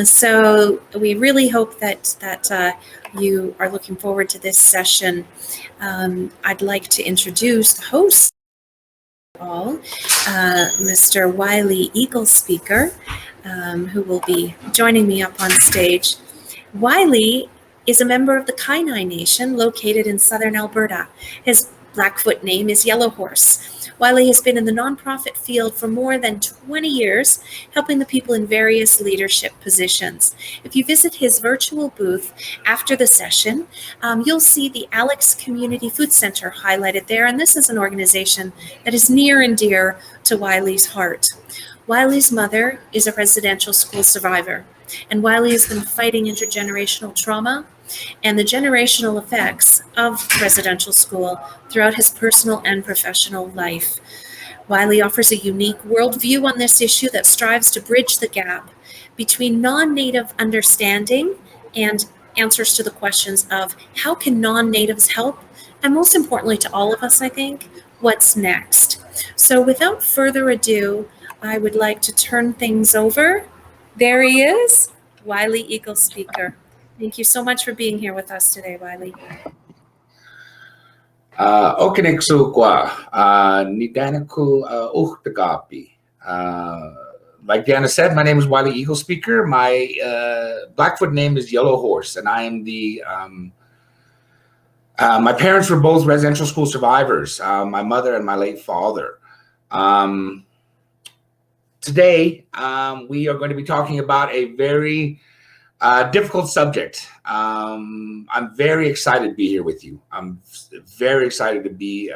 So we really hope that you are looking forward to this session. I'd like to introduce the host of all, Mr. Whiley Eaglespeaker, who will be joining me up on stage. Whiley is a member of the Kainai Nation located in Southern Alberta. His Blackfoot name is Yellowhorse. Whiley has been in the nonprofit field for more than 20 years, helping the people in various leadership positions. If you visit his virtual booth after the session, you'll see the Alex Community Food Center highlighted there, and this is an organization that is near and dear to Whiley's heart. Whiley's mother is a residential school survivor, and Whiley has been fighting intergenerational trauma and the generational effects of residential school throughout his personal and professional life. Whiley offers a unique worldview on this issue that strives to bridge the gap between non-Native understanding and answers to the questions of how can non-Natives help, and most importantly to all of us, I think, what's next. So without further ado, I would like to turn things over. There he is, Whiley Eaglespeaker. Thank you so much for being here with us today, Whiley. Okinik sukwa, nidanaku uhtagapi. Like Dana said, my name is Whiley Eaglespeaker. My Blackfoot name is Yellowhorse, and I am the. My parents were both residential school survivors. My mother and my late father. Today, we are going to be talking about a very difficult subject. I'm very excited to be here with you. I'm very excited to be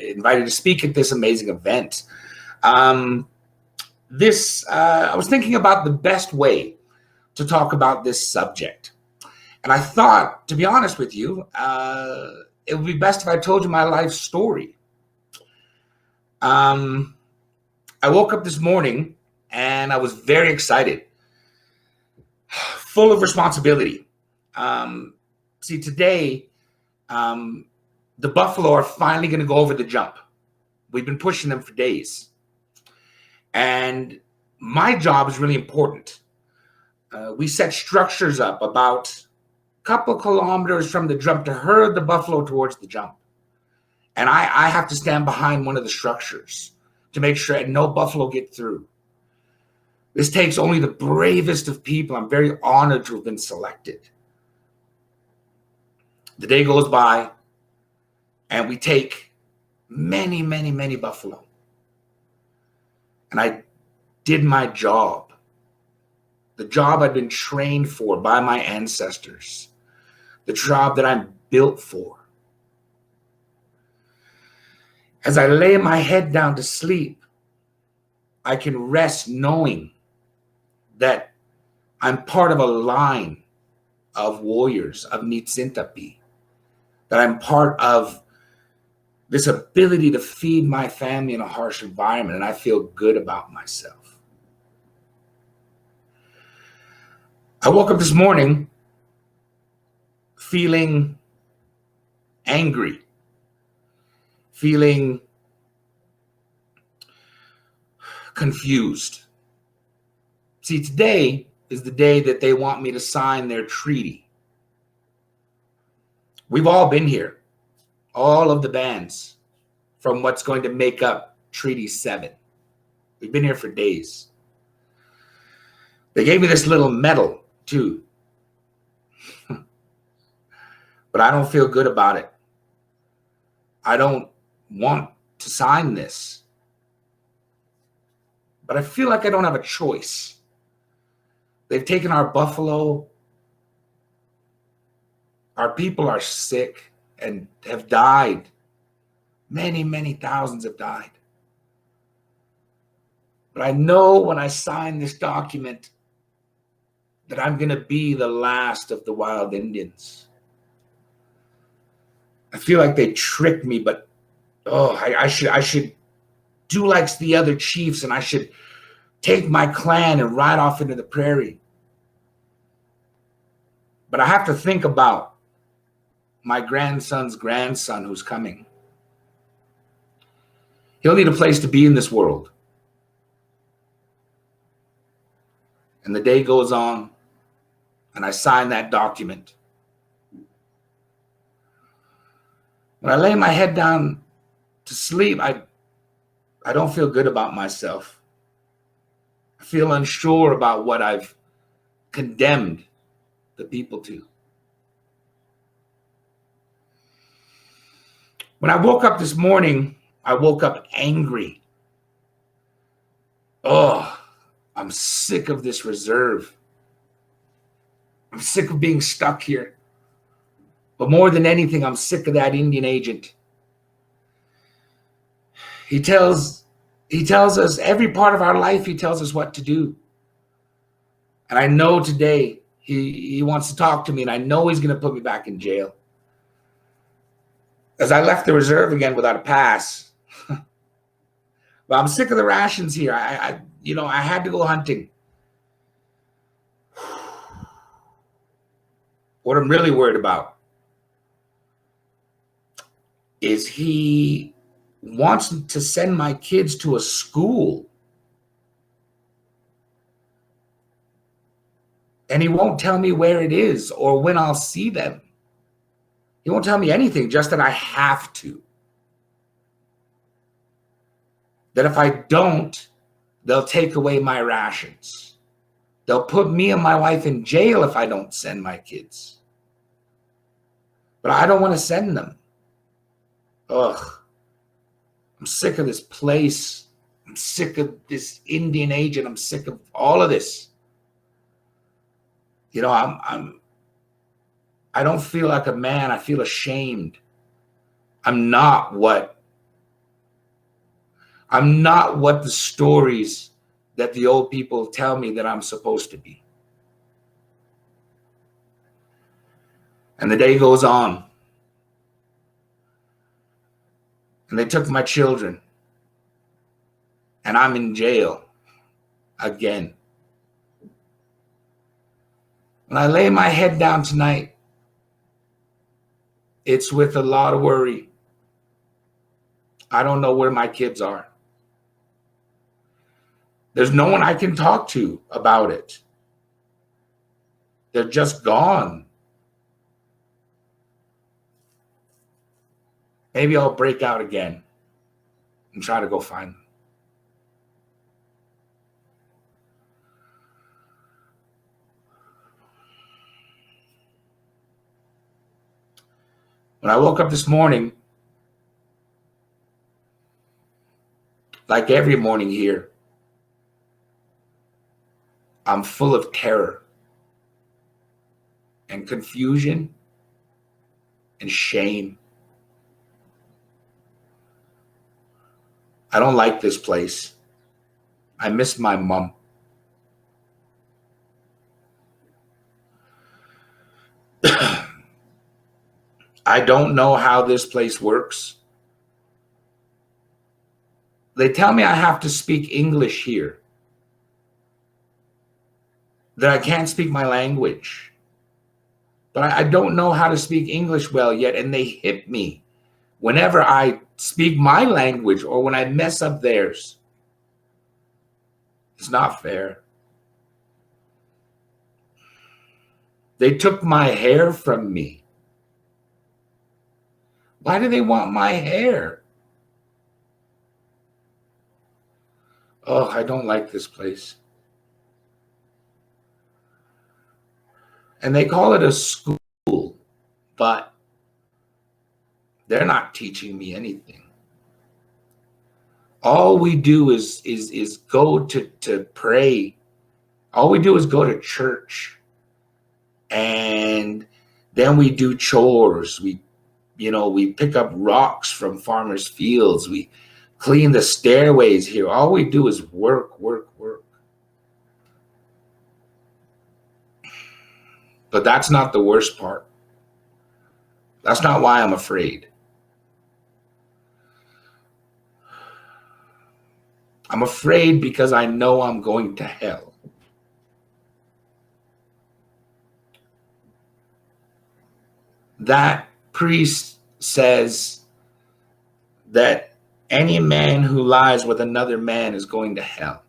invited to speak at this amazing event. I was thinking about the best way to talk about this subject. And I thought, to be honest with you, it would be best if I told you my life story. I woke up this morning and I was very excited, full of responsibility. See, today, the buffalo are finally going to go over the jump. We've been pushing them for days. And my job is really important. We set structures up about a couple kilometers from the jump to herd the buffalo towards the jump. And I have to stand behind one of the structures to make sure that no buffalo get through. This takes only the bravest of people. I'm very honored to have been selected. The day goes by, and we take many, many, many buffalo. And I did my job, the job I'd been trained for by my ancestors, the job that I'm built for. As I lay my head down to sleep, I can rest knowing that I'm part of a line of warriors, of Nitsintapi, that I'm part of this ability to feed my family in a harsh environment, and I feel good about myself. I woke up this morning feeling angry, feeling confused. See, today is the day that they want me to sign their treaty. We've all been here, all of the bands, from what's going to make up Treaty 7. We've been here for days. They gave me this little medal, too. But I don't feel good about it. I don't want to sign this. But I feel like I don't have a choice. They've taken our buffalo. Our people are sick and have died. Many, many thousands have died. But I know when I sign this document that I'm going to be the last of the wild Indians. I feel like they tricked me, but I should do like the other chiefs, and I should take my clan and ride off into the prairie. But I have to think about my grandson's grandson who's coming. He'll need a place to be in this world. And the day goes on, and I sign that document. When I lay my head down to sleep, I don't feel good about myself. I feel unsure about what I've condemned the people to. When I woke up this morning, I woke up angry. Oh, I'm sick of this reserve. I'm sick of being stuck here. But more than anything, I'm sick of that Indian agent. He tells us every part of our life, he tells us what to do. And I know today he wants to talk to me, and I know he's going to put me back in jail. As I left the reserve again without a pass. But I'm sick of the rations here. I had to go hunting. What I'm really worried about is he wants to send my kids to a school, and he won't tell me where it is or when I'll see them. He won't tell me anything, just that I have to. That if I don't, they'll take away my rations. They'll put me and my wife in jail if I don't send my kids. But I don't want to send them. Ugh. I'm sick of this place. I'm sick of this Indian agent. I'm sick of all of this. I don't feel like a man. I feel ashamed. I'm not what the stories that the old people tell me that I'm supposed to be. And the day goes on. And they took my children. And I'm in jail again. When I lay my head down tonight, it's with a lot of worry. I don't know where my kids are. There's no one I can talk to about it. They're just gone. Maybe I'll break out again and try to go find them. When I woke up this morning, like every morning here, I'm full of terror and confusion and shame. I don't like this place. I miss my mom. I don't know how this place works. They tell me I have to speak English here, that I can't speak my language. But I don't know how to speak English well yet, and they hit me whenever I speak my language or when I mess up theirs. It's not fair. They took my hair from me. Why do they want my hair? Oh, I don't like this place. And they call it a school, but they're not teaching me anything. All we do is go to pray. All we do is go to church. And then we do chores. We pick up rocks from farmers' fields. We clean the stairways here. All we do is work, work, work. But that's not the worst part. That's not why I'm afraid. I'm afraid because I know I'm going to hell. That priest says that any man who lies with another man is going to hell.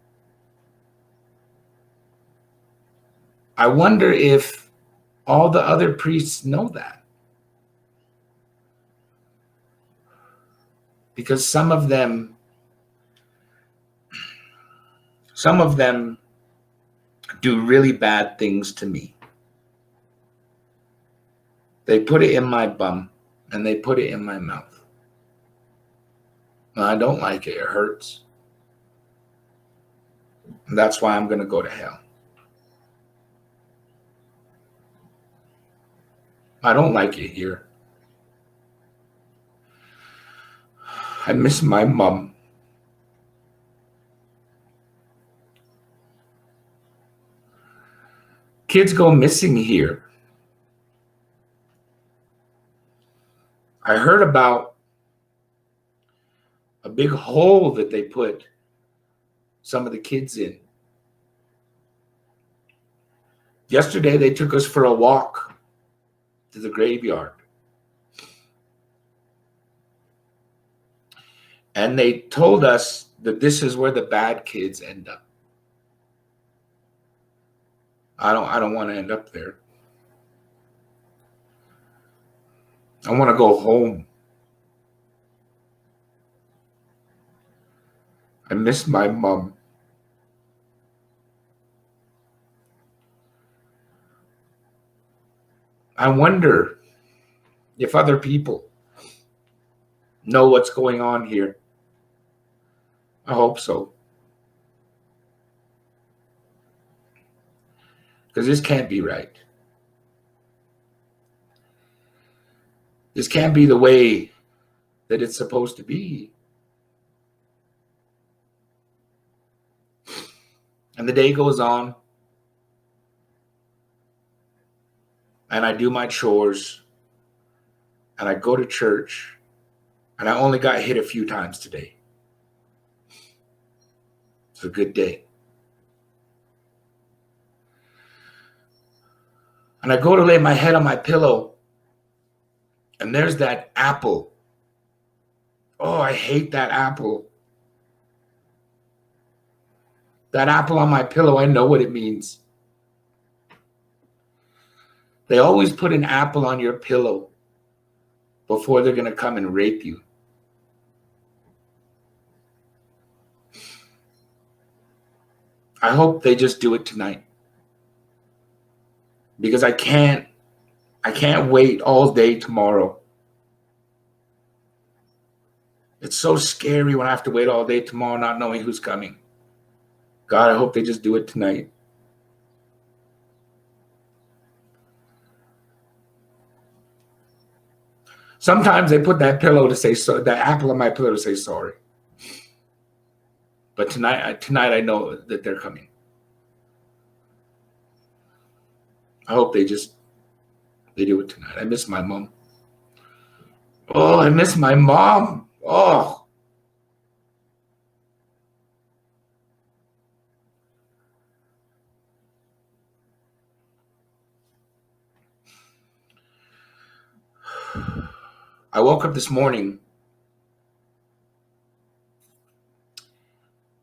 I wonder if All the other priests know that. Because some of them do really bad things to me. They put it in my bum and they put it in my mouth. And I don't like it. It hurts. And that's why I'm going to go to hell. I don't like it here. I miss my mom. Kids go missing here. I heard about a big hole that they put some of the kids in. Yesterday, they took us for a walk to the graveyard. And they told us that this is where the bad kids end up. I don't want to end up there. I want to go home. I miss my mom. I wonder if other people know what's going on here. I hope so. Because this can't be right. This can't be the way that it's supposed to be. And the day goes on, and I do my chores, and I go to church, and I only got hit a few times today. It's a good day. And I go to lay my head on my pillow, and there's that apple. Oh, I hate that apple. That apple on my pillow, I know what it means. They always put an apple on your pillow before they're going to come and rape you. I hope they just do it tonight. Because I can't wait all day tomorrow. It's so scary when I have to wait all day tomorrow not knowing who's coming. God, I hope they just do it tonight. Sometimes they put that pillow to say so, that apple on my pillow to say sorry. But tonight I know that they're coming. I hope they do it tonight. I miss my mom. Oh, I miss my mom. Oh. I woke up this morning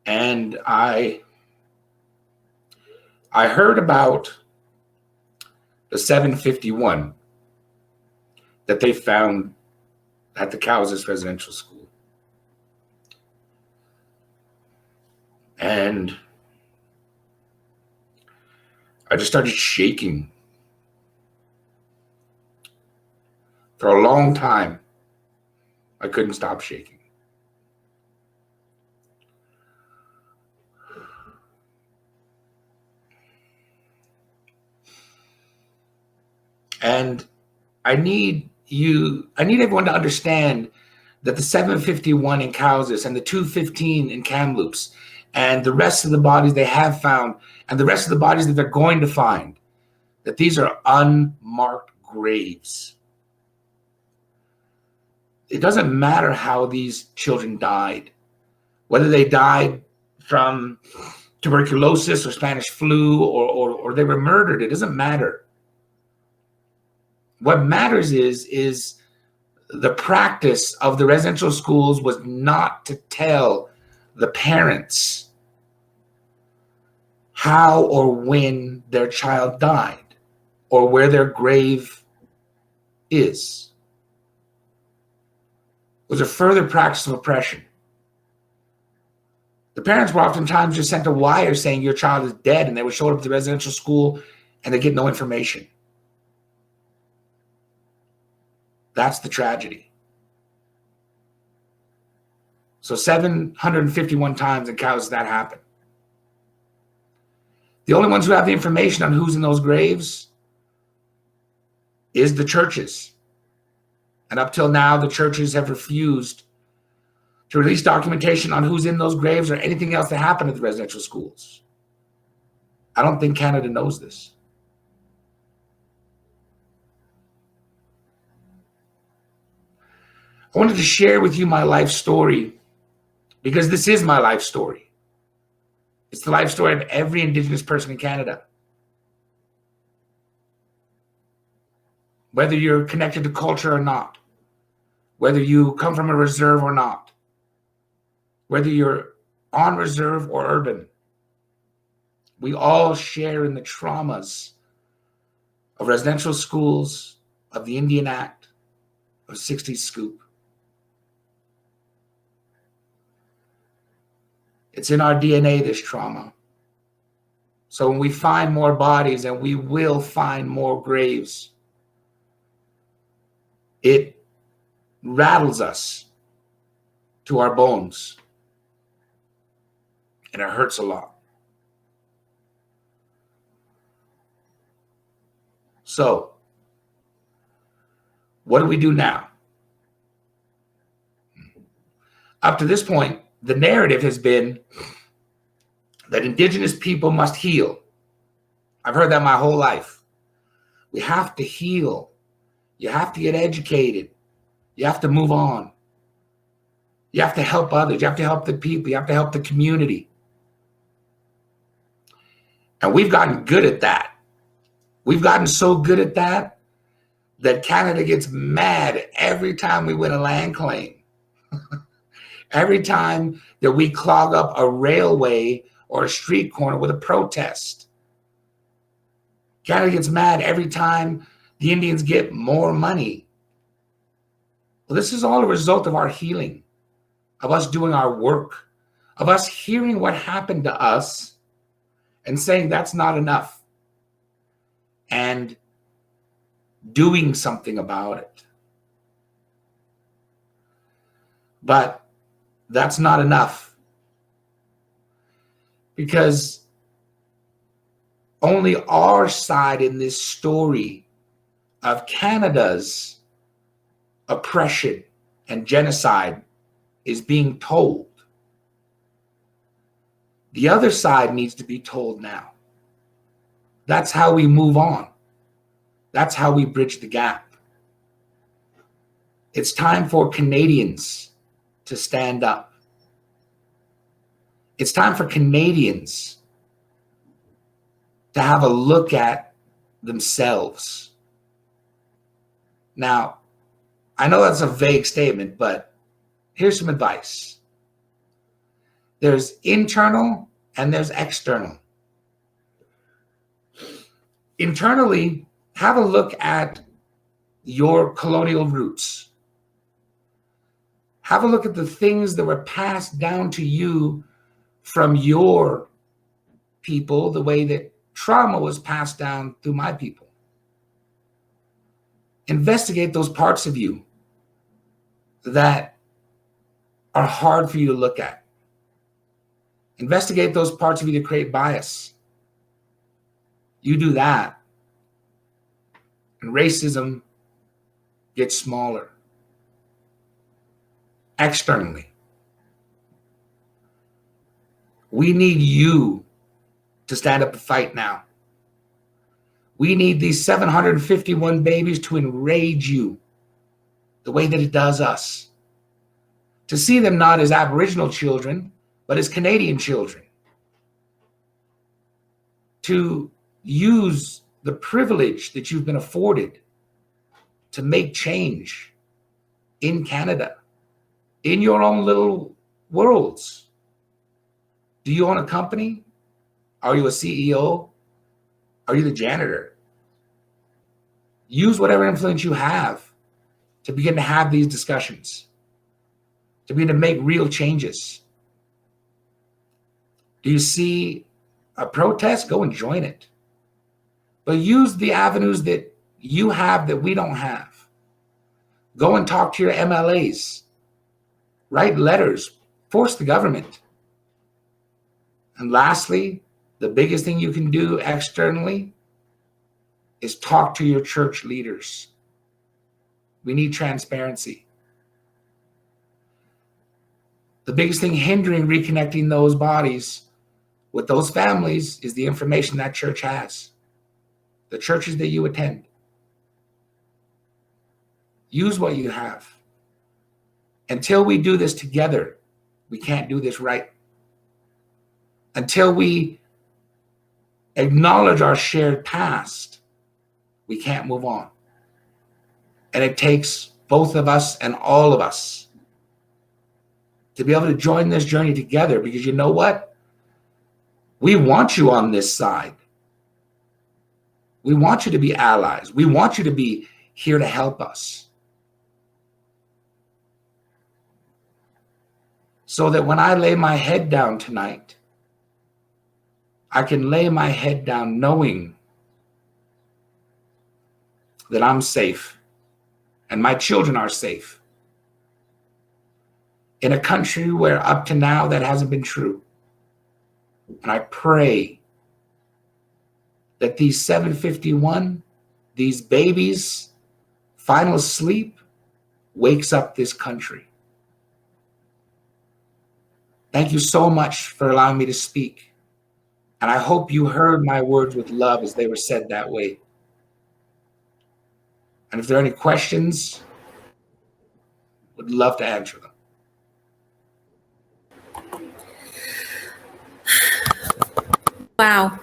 and I heard about the 751 that they found at the Cowes residential school. And I just started shaking. For a long time, I couldn't stop shaking. And I need everyone to understand that the 751 in Cowes and the 215 in Kamloops and the rest of the bodies they have found and the rest of the bodies that they're going to find, that these are unmarked graves. It doesn't matter how these children died, whether they died from tuberculosis or Spanish flu or they were murdered. It doesn't matter. What matters is the practice of the residential schools was not to tell the parents how or when their child died. or where their grave is. It was a further practice of oppression. The parents were oftentimes just sent a wire saying your child is dead, and they would show up at the residential school and they get no information. That's the tragedy. So 751 times in Cows that happened. The only ones who have the information on who's in those graves is the churches. And up till now, the churches have refused to release documentation on who's in those graves or anything else that happened at the residential schools. I don't think Canada knows this. I wanted to share with you my life story because this is my life story. It's the life story of every Indigenous person in Canada. Whether you're connected to culture or not, whether you come from a reserve or not, whether you're on reserve or urban, we all share in the traumas of residential schools, of the Indian Act, of 60s scoop. It's in our DNA, this trauma. So when we find more bodies, and we will find more graves, it rattles us to our bones. And it hurts a lot. So, what do we do now? Up to this point, the narrative has been that Indigenous people must heal. I've heard that my whole life. We have to heal. You have to get educated. You have to move on. You have to help others. You have to help the people. You have to help the community. And we've gotten good at that. We've gotten so good at that that Canada gets mad every time we win a land claim. Every time that we clog up a railway or a street corner with a protest. Canada gets mad every time the Indians get more money. Well, this is all a result of our healing, of us doing our work, of us hearing what happened to us and saying that's not enough and doing something about it. But that's not enough, because only our side in this story of Canada's oppression and genocide is being told. The other side needs to be told now. That's how we move on. That's how we bridge the gap. It's time for Canadians to stand up. It's time for Canadians to have a look at themselves. Now, I know that's a vague statement, but here's some advice. There's internal and there's external. Internally, have a look at your colonial roots. Have a look at the things that were passed down to you from your people, the way that trauma was passed down through my people. Investigate those parts of you that are hard for you to look at. Investigate those parts of you that create bias. You do that, and racism gets smaller. Externally, we need you to stand up and fight now. We need these 751 babies to enrage you the way that it does us. To see them not as Aboriginal children, but as Canadian children. To use the privilege that you've been afforded to make change in Canada, in your own little worlds. Do you own a company? Are you a CEO? Are you the janitor? Use whatever influence you have to begin to have these discussions, to begin to make real changes. Do you see a protest? Go and join it. But use the avenues that you have that we don't have. Go and talk to your MLAs. Write letters. Force the government. And lastly, the biggest thing you can do externally is talk to your church leaders. We need transparency. The biggest thing hindering reconnecting those bodies with those families is the information that church has, the churches that you attend. Use what you have. Until we do this together, we can't do this right. Until we acknowledge our shared past, we can't move on. And it takes both of us and all of us to be able to join this journey together, because you know what? We want you on this side. We want you to be allies. We want you to be here to help us. So that when I lay my head down tonight, I can lay my head down knowing that I'm safe and my children are safe in a country where up to now that hasn't been true. And I pray that these 751, these babies' final sleep wakes up this country. Thank you so much for allowing me to speak. And I hope you heard my words with love as they were said that way. And if there are any questions, would love to answer them. Wow.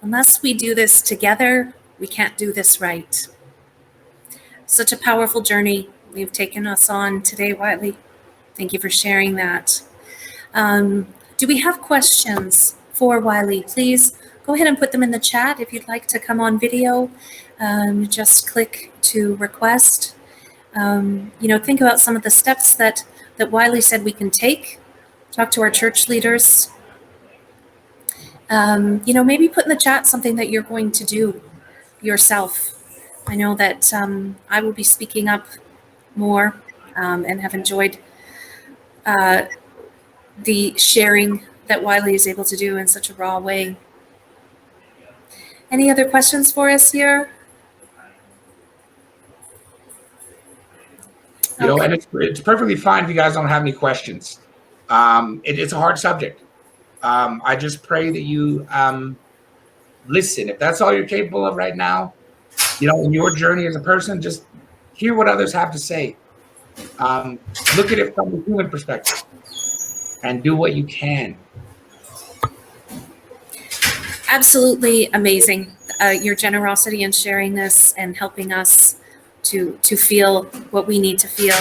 Unless we do this together, we can't do this right. Such a powerful journey you've taken us on today, Whiley. Thank you for sharing that. Do we have questions for Whiley? Please go ahead and put them in the chat. If you'd like to come on video, just click to request. Think about some of the steps that Whiley said we can take. Talk to our church leaders. Maybe put in the chat something that you're going to do yourself. I know that I will be speaking up more and have enjoyed the sharing that Whiley is able to do in such a raw way. Any other questions for us here? And it's perfectly fine if you guys don't have any questions. It's a hard subject. I just pray that you listen. If that's all you're capable of right now, in your journey as a person, just hear what others have to say. Look at it from a human perspective and do what you can. Absolutely amazing. Your generosity in sharing this and helping us to feel what we need to feel.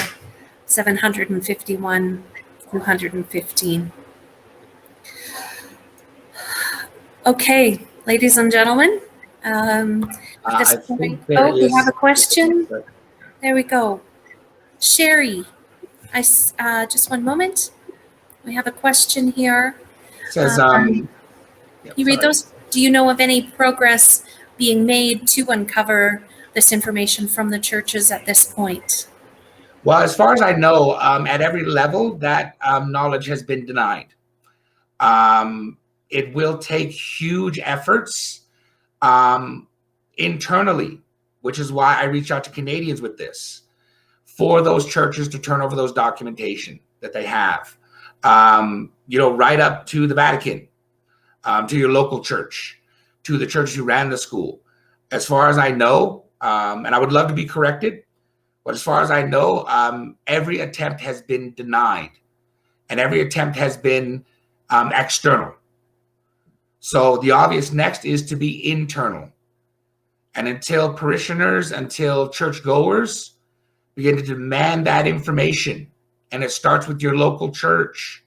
751, 215. Okay, ladies and gentlemen, at this point, we have a question. There we go. Sherry, just one moment. We have a question here. It says, you read those? Do you know of any progress being made to uncover this information from the churches at this point? Well, as far as I know, at every level, that knowledge has been denied. It will take huge efforts internally, which is why I reached out to Canadians with this, for those churches to turn over those documentation that they have, right up to the Vatican, to your local church, to the church who ran the school. As far as I know, and I would love to be corrected, but as far as I know, every attempt has been denied, and every attempt has been external. So the obvious next is to be internal. And until parishioners, until churchgoers begin to demand that information, and it starts with your local church,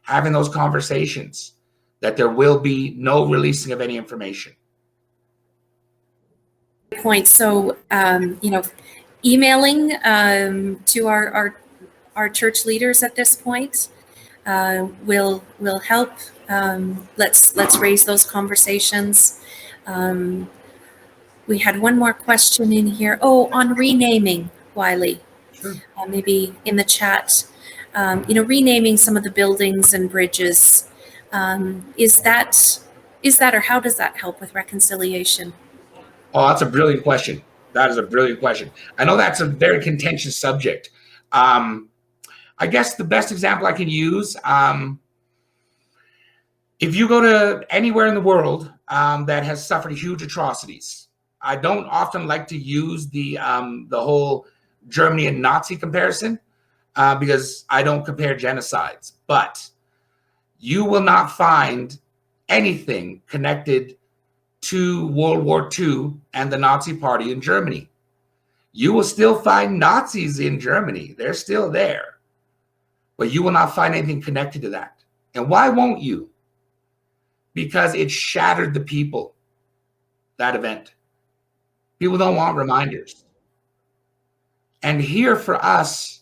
having those conversations, that there will be no releasing of any information. point. So, emailing to our church leaders at this point will help. Let's raise those conversations. We had one more question in here. Oh, on renaming, Whiley. Sure. Maybe in the chat. Renaming some of the buildings and bridges. Is that or how does that help with reconciliation? Oh, that's a brilliant question. That is a brilliant question. I know that's a very contentious subject. I guess the best example I can use, if you go to anywhere in the world that has suffered huge atrocities, I don't often like to use the whole Germany and Nazi comparison because I don't compare genocides. But you will not find anything connected to World War II and the Nazi Party in Germany. You will still find Nazis in Germany. They're still there. But you will not find anything connected to that. And why won't you? Because it shattered the people, that event. People don't want reminders. And here for us,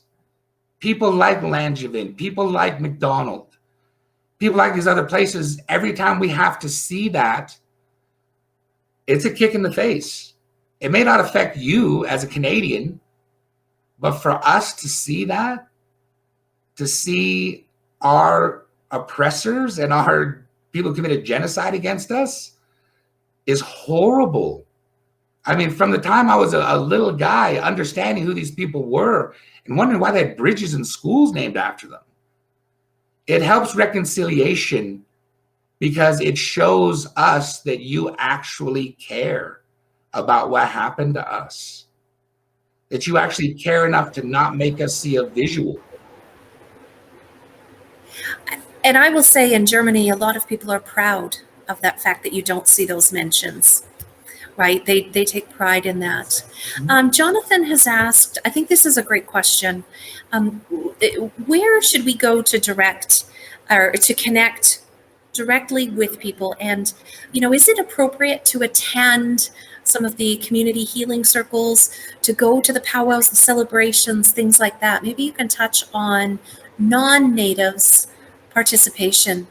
people like Langevin, people like McDonald, people like these other places, every time we have to see that, it's a kick in the face. It may not affect you as a Canadian, but for us to see that, to see our oppressors and our people who committed genocide against us is horrible. I mean, from the time I was a little guy, understanding who these people were and wondering why they had bridges and schools named after them, it helps reconciliation because it shows us that you actually care about what happened to us, that you actually care enough to not make us see a visual. And I will say in Germany, a lot of people are proud of that fact that you don't see those mentions, right? They take pride in that. Jonathan has asked, I think this is a great question. Where should we go to direct or to connect directly with people? And, is it appropriate to attend some of the community healing circles, to go to the powwows, the celebrations, things like that? Maybe you can touch on non-natives participation.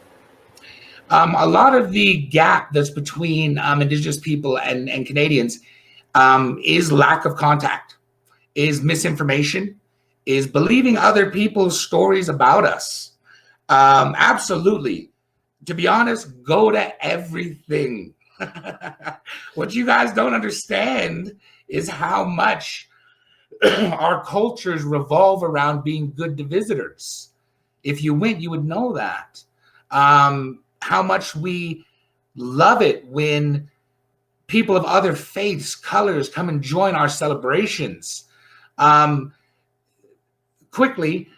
A lot of the gap that's between Indigenous people and Canadians is lack of contact, is misinformation, is believing other people's stories about us. Absolutely. To be honest, go to everything. What you guys don't understand is how much our cultures revolve around being good to visitors. If you went, you would know that. How much we love it when people of other faiths, colors come and join our celebrations. Quickly,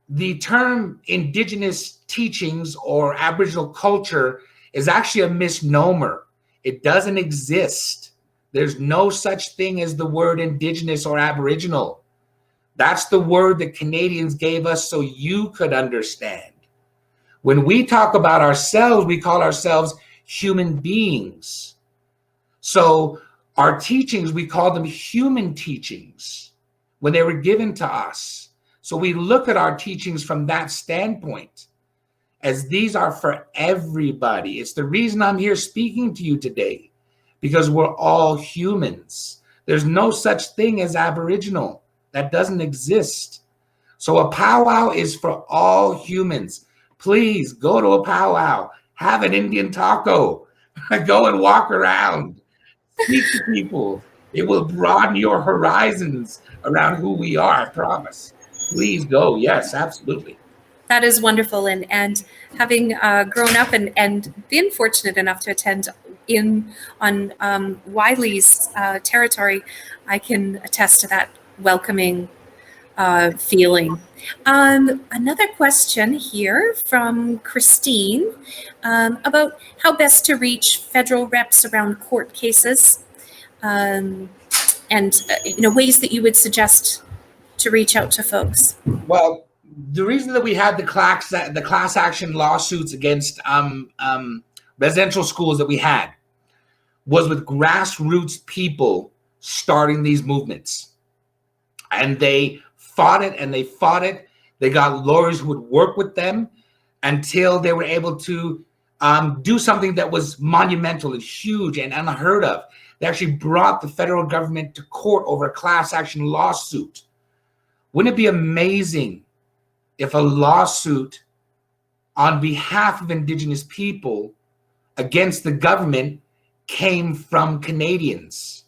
the term Indigenous teachings or Aboriginal culture is actually a misnomer. It doesn't exist. There's no such thing as the word Indigenous or Aboriginal. That's the word that Canadians gave us so you could understand. When we talk about ourselves, we call ourselves human beings. So our teachings, we call them human teachings when they were given to us. So we look at our teachings from that standpoint, as these are for everybody. It's the reason I'm here speaking to you today, because we're all humans. There's no such thing as Aboriginal. That doesn't exist. So a powwow is for all humans. Please go to a powwow, have an Indian taco, go and walk around, speak to people. It will broaden your horizons around who we are, I promise. Please go. Yes, absolutely. That is wonderful. And having grown up and been fortunate enough to attend on Whiley's territory, I can attest to that welcoming feeling. Another question here from Christine about how best to reach federal reps around court cases, and ways that you would suggest to reach out to folks. Well, the reason that we had the class action lawsuits against residential schools that we had was with grassroots people starting these movements. And they fought it and they fought it. They got lawyers who would work with them until they were able to do something that was monumental and huge and unheard of. They actually brought the federal government to court over a class action lawsuit. Wouldn't it be amazing if a lawsuit on behalf of Indigenous people against the government came from Canadians?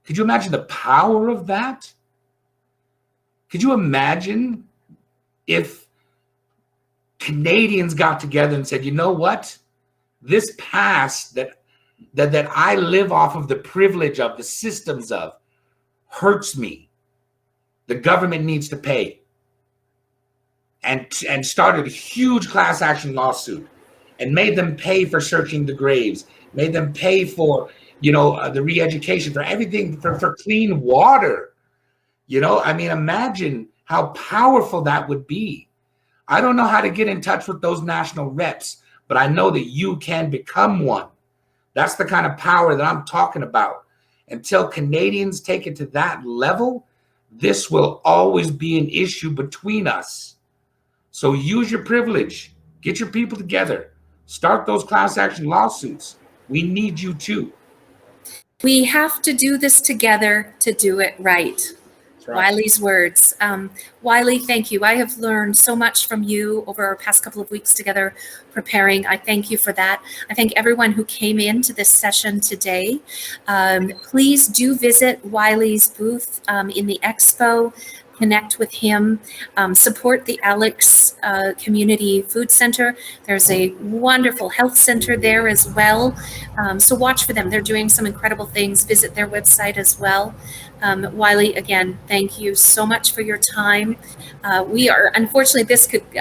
Could you imagine the power of that? Could you imagine if Canadians got together and said, you know what? This past that I live off of the privilege of, the systems of, hurts me. The government needs to pay. And started a huge class action lawsuit and made them pay for searching the graves, made them pay for, the re-education, for everything, for clean water. I mean, imagine how powerful that would be. I don't know how to get in touch with those national reps, but I know that you can become one. That's the kind of power that I'm talking about. Until Canadians take it to that level, this will always be an issue between us. So use your privilege. Get your people together. Start those class action lawsuits. We need you too. We have to do this together to do it right. Right. Whiley's words. Whiley, thank you. I have learned so much from you over our past couple of weeks together preparing. I thank you for that. I thank everyone who came into this session today. Please do visit Whiley's booth in the expo. Connect with him, support the Alex Community Food Center. There's a wonderful health center there as well. So watch for them. They're doing some incredible things. Visit their website as well. Whiley, again, thank you so much for your time. We are, unfortunately,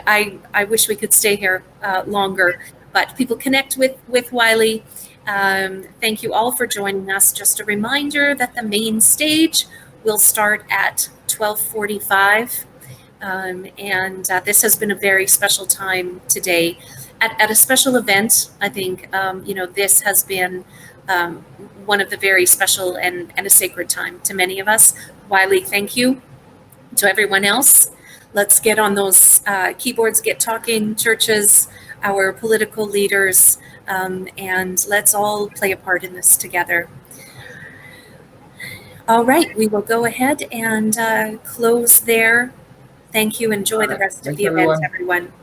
I wish we could stay here longer, but people connect with Whiley. Thank you all for joining us. Just a reminder that the main stage will start at 12:45, and this has been a very special time today at a special event. I think this has been one of the very special and a sacred time to many of us. Whiley, thank you. To everyone else, let's get on those keyboards, get talking, churches, our political leaders, and let's all play a part in this together. All right, we will go ahead and close there. Thank you. Enjoy the rest of the event, everyone.